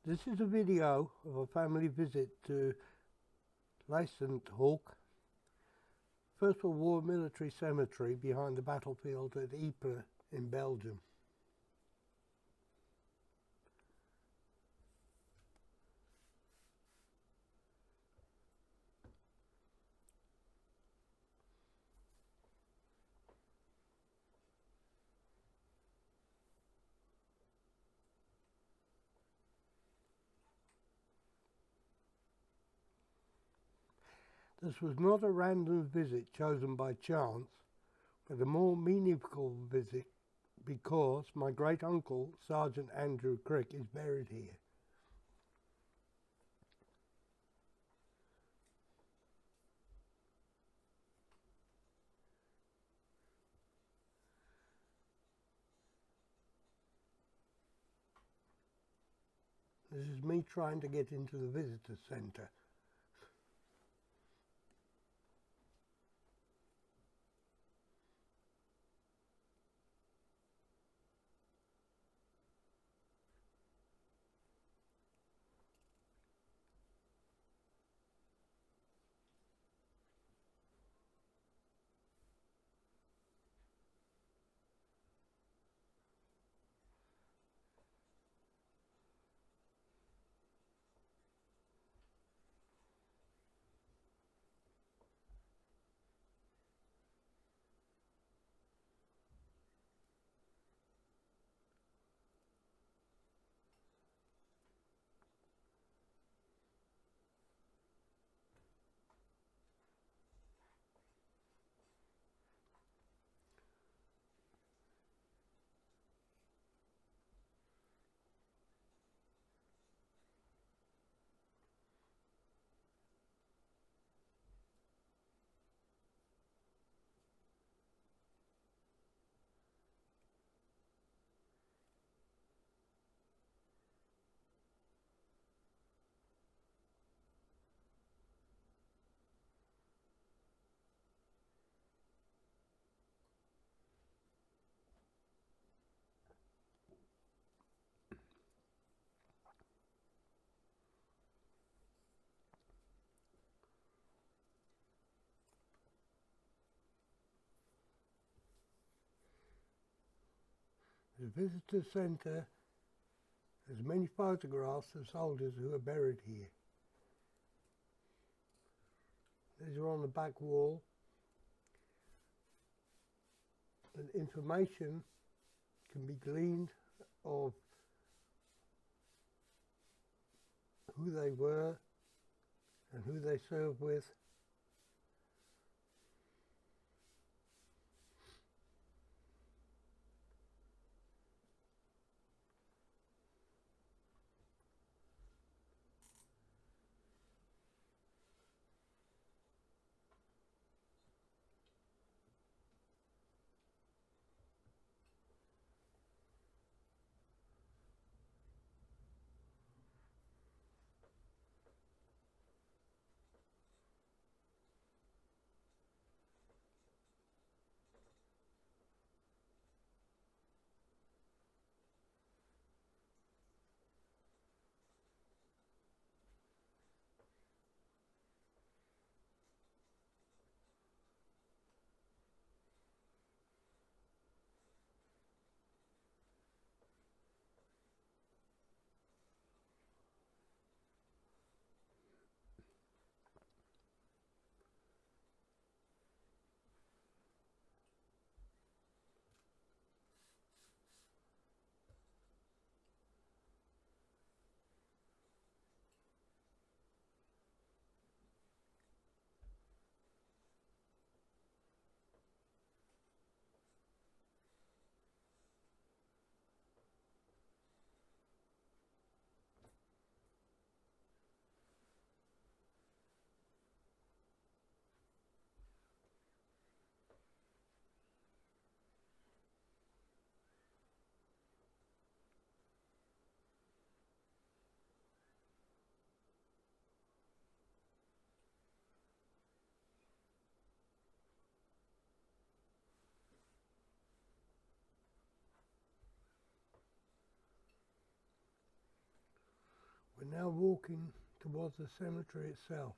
This is a video of a family visit to Lijssenthoek, First World War military cemetery behind the battlefield at Ypres in Belgium. This was not a random visit chosen by chance, but a more meaningful visit because my great-uncle, Sergeant Andrew Crick, is buried here. This is me trying to get into the visitor centre. The visitor centre has many photographs of soldiers who are buried here. These are on the back wall, and information can be gleaned of who they were and who they served with. We're now walking towards the cemetery itself.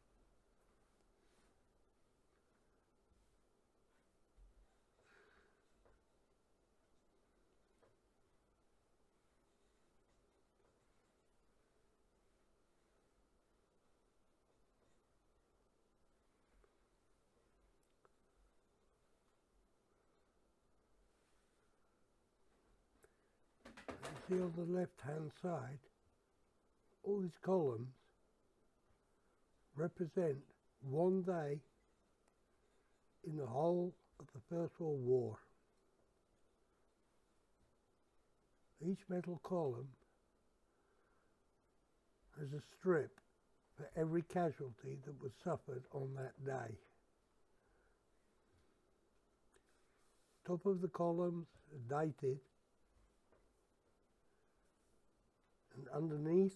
You see on the left hand side, all these columns represent one day in the whole of the First World War. Each metal column has a strip for every casualty that was suffered on that day. Top of the columns are dated, and underneath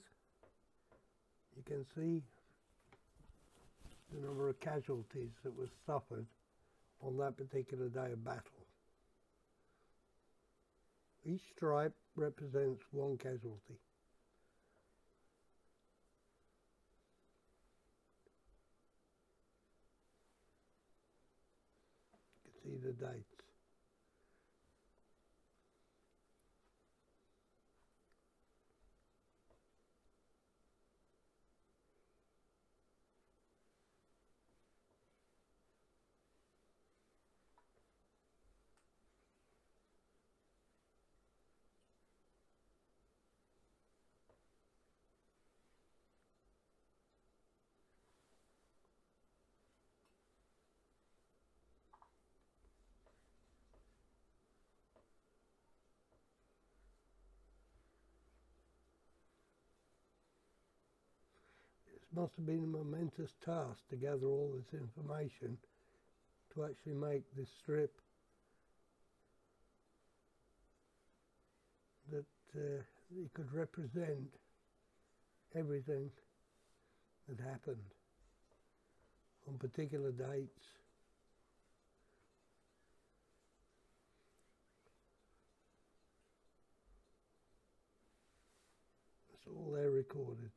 you can see the number of casualties that was suffered on that particular day of battle. Each stripe represents one casualty. You can see the dates. It must have been a momentous task to gather all this information to actually make this strip that it could represent everything that happened on particular dates. It's all there recorded.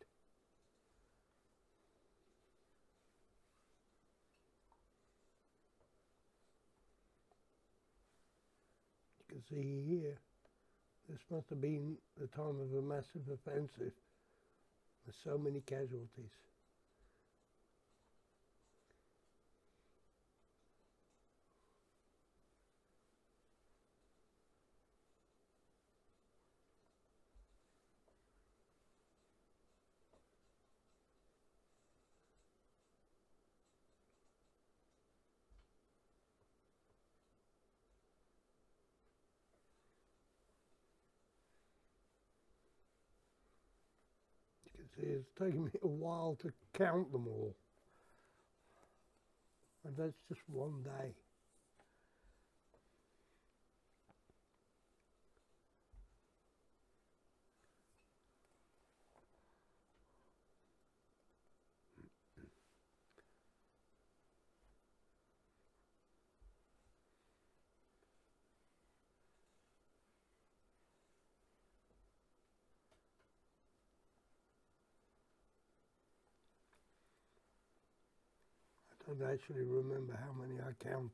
You can see here, this must have been the time of a massive offensive with so many casualties. You can see it's taken me a while to count them all. And that's just one day. I don't actually remember how many I counted.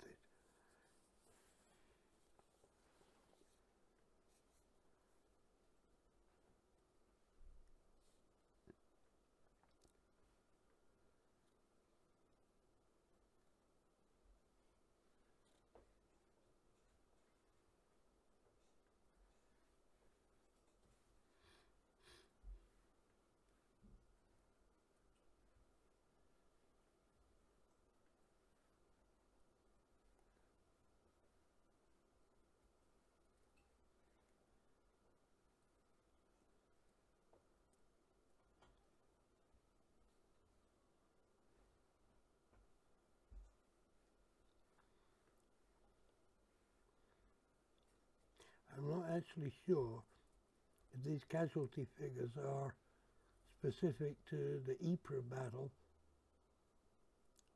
I'm not actually sure if these casualty figures are specific to the Ypres battle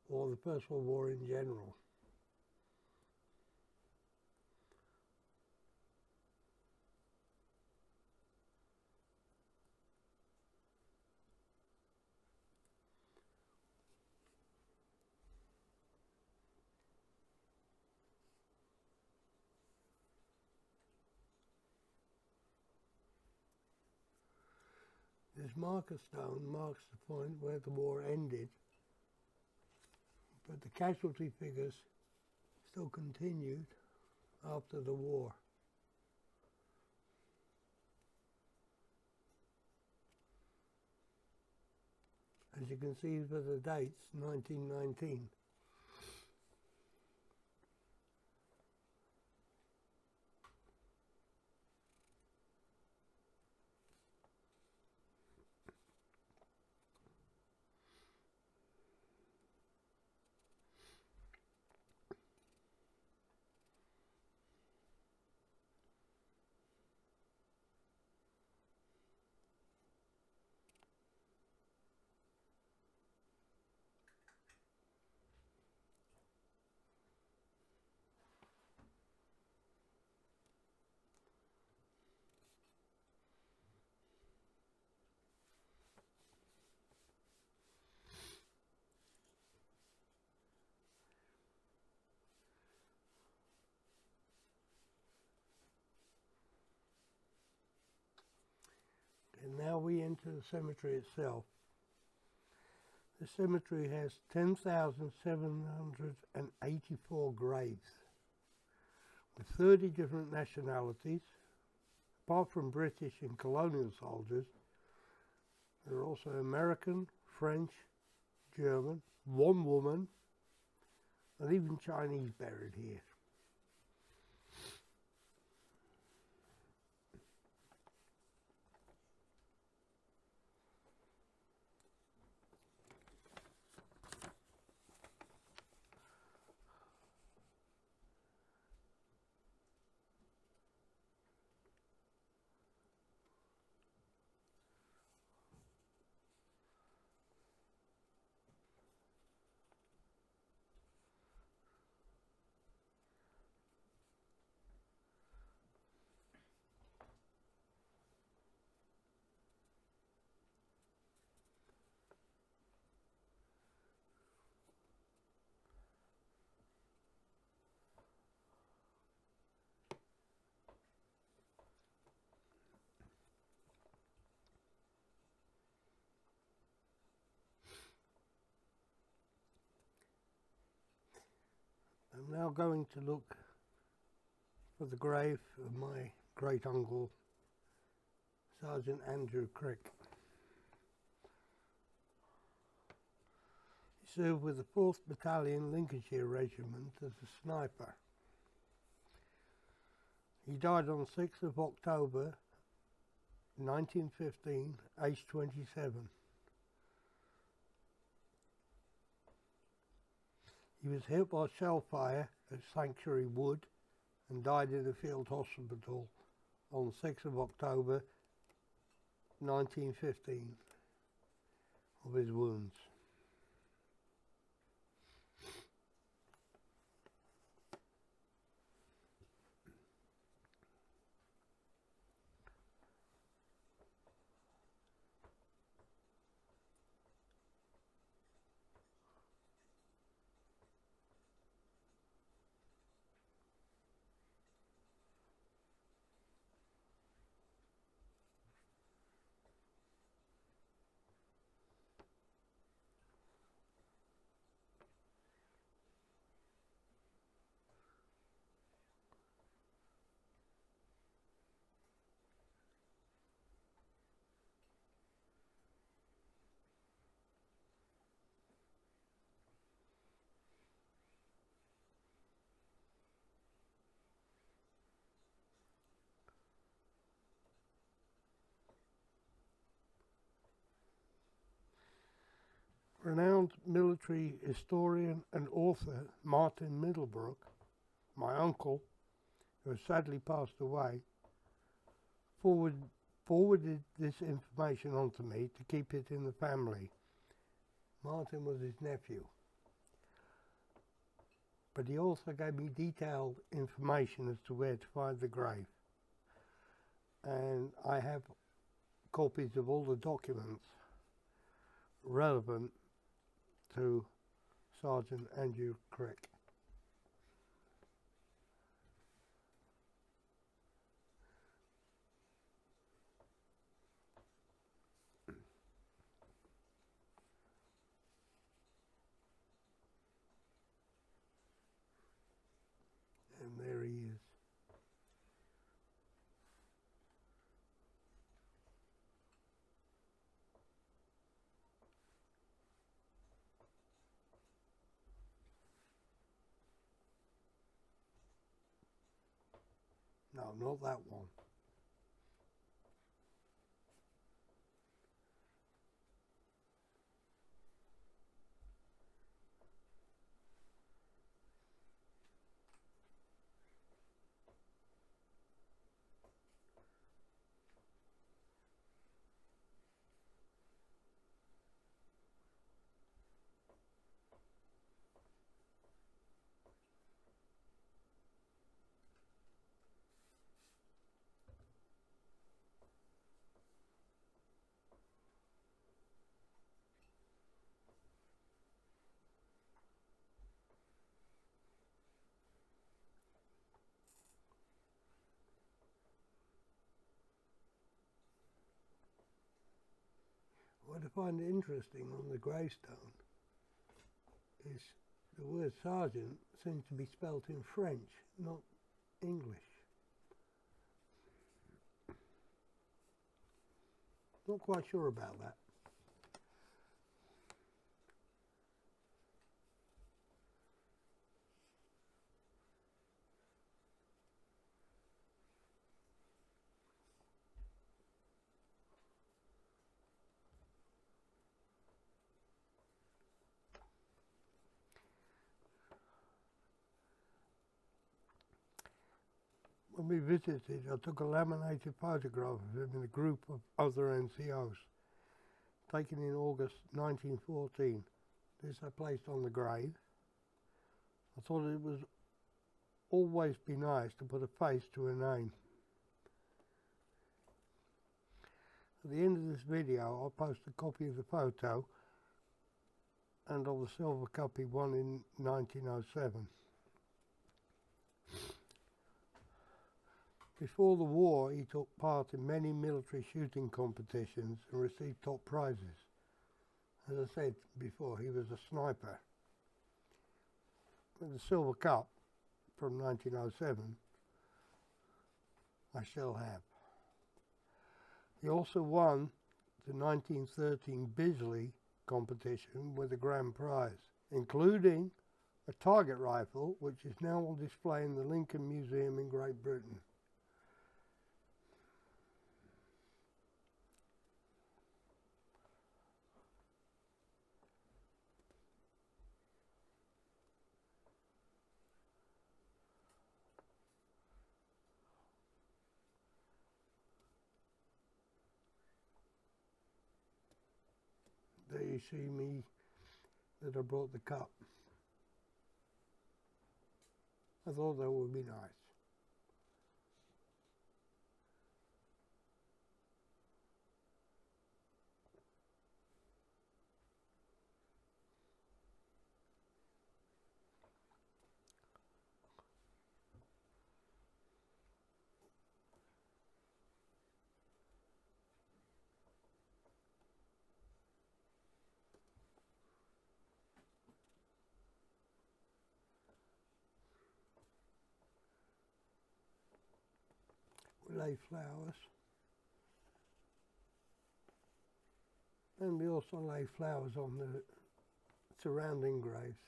or the First World War in general. This marker stone marks the point where the war ended, but the casualty figures still continued after the war. As you can see for the dates, 1919. And now we enter the cemetery itself. The cemetery has 10,784 graves with 30 different nationalities. Apart from British and colonial soldiers, there are also American, French, German, one woman, and even Chinese buried here. I'm now going to look for the grave of my great uncle, Sergeant Andrew Crick. He served with the 4th Battalion Lincolnshire Regiment as a sniper. He died on 6th of October 1915, aged 27. He was hit by shell fire at Sanctuary Wood and died in a field hospital on 6th of October 1915 of his wounds. Renowned military historian and author Martin Middlebrook, my uncle, who has sadly passed away, forwarded this information on to me to keep it in the family. Martin was his nephew. But he also gave me detailed information as to where to find the grave. And I have copies of all the documents relevant to Sergeant Andrew Crick. No, not that one. What I find interesting on the gravestone is the word sergeant seems to be spelt in French, not English. Not quite sure about that. When we visited, I took a laminated photograph of him in a group of other NCOs, taken in August 1914. This I placed on the grave. I thought it would always be nice to put a face to a name. At the end of this video, I'll post a copy of the photo and of the silver cup he won in 1907. Before the war, he took part in many military shooting competitions and received top prizes. As I said before, he was a sniper. With the silver cup from 1907, I still have. He also won the 1913 Bisley competition with a grand prize, including a target rifle, which is now on display in the Lincoln Museum in Great Britain. There you see me that I brought the cup. I thought that would be nice. We lay flowers. And we also lay flowers on the surrounding graves.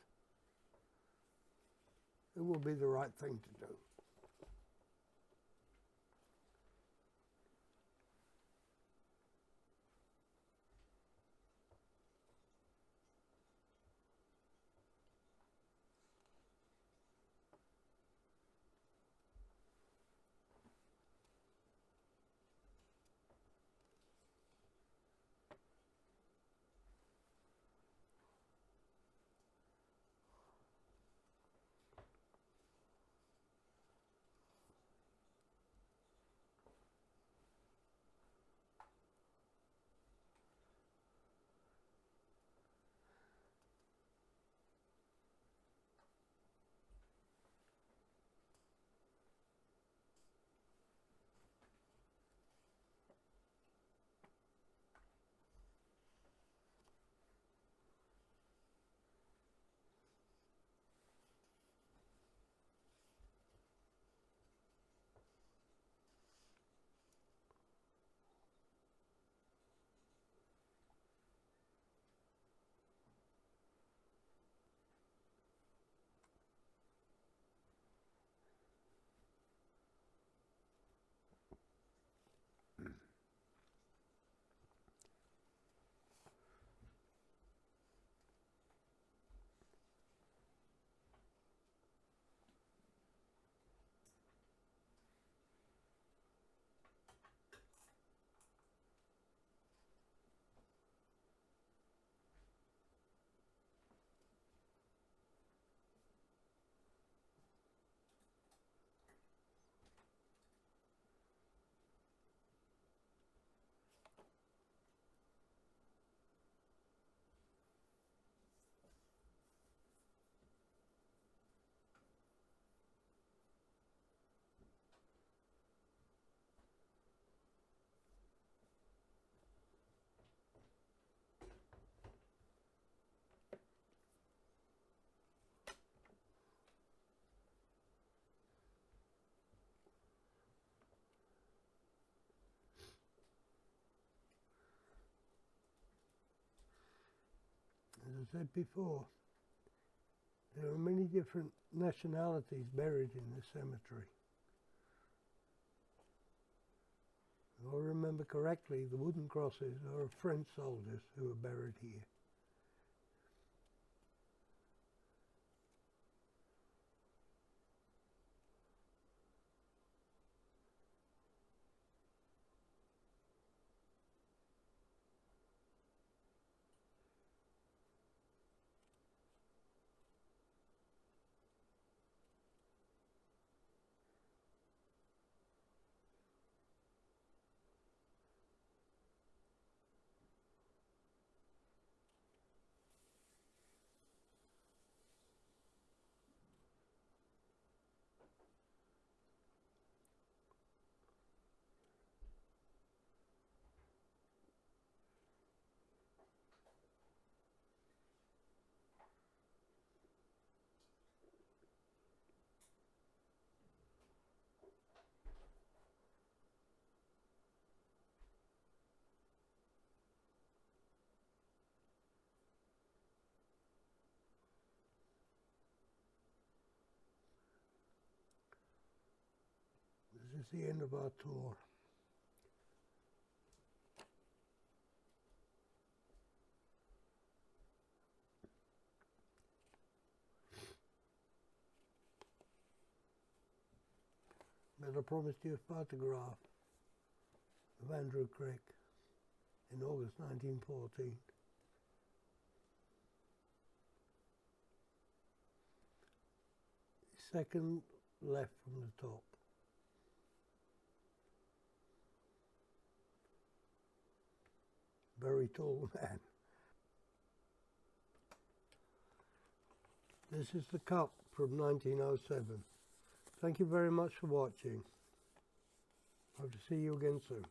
It will be the right thing to do. As I said before, there are many different nationalities buried in this cemetery. If I remember correctly, the wooden crosses are of French soldiers who are buried here. This is the end of our tour. But I promised you a photograph of Andrew Crick in August 1914. Second left from the top. Very tall man. This is the cup from 1907. Thank you very much for watching. Hope to see you again soon.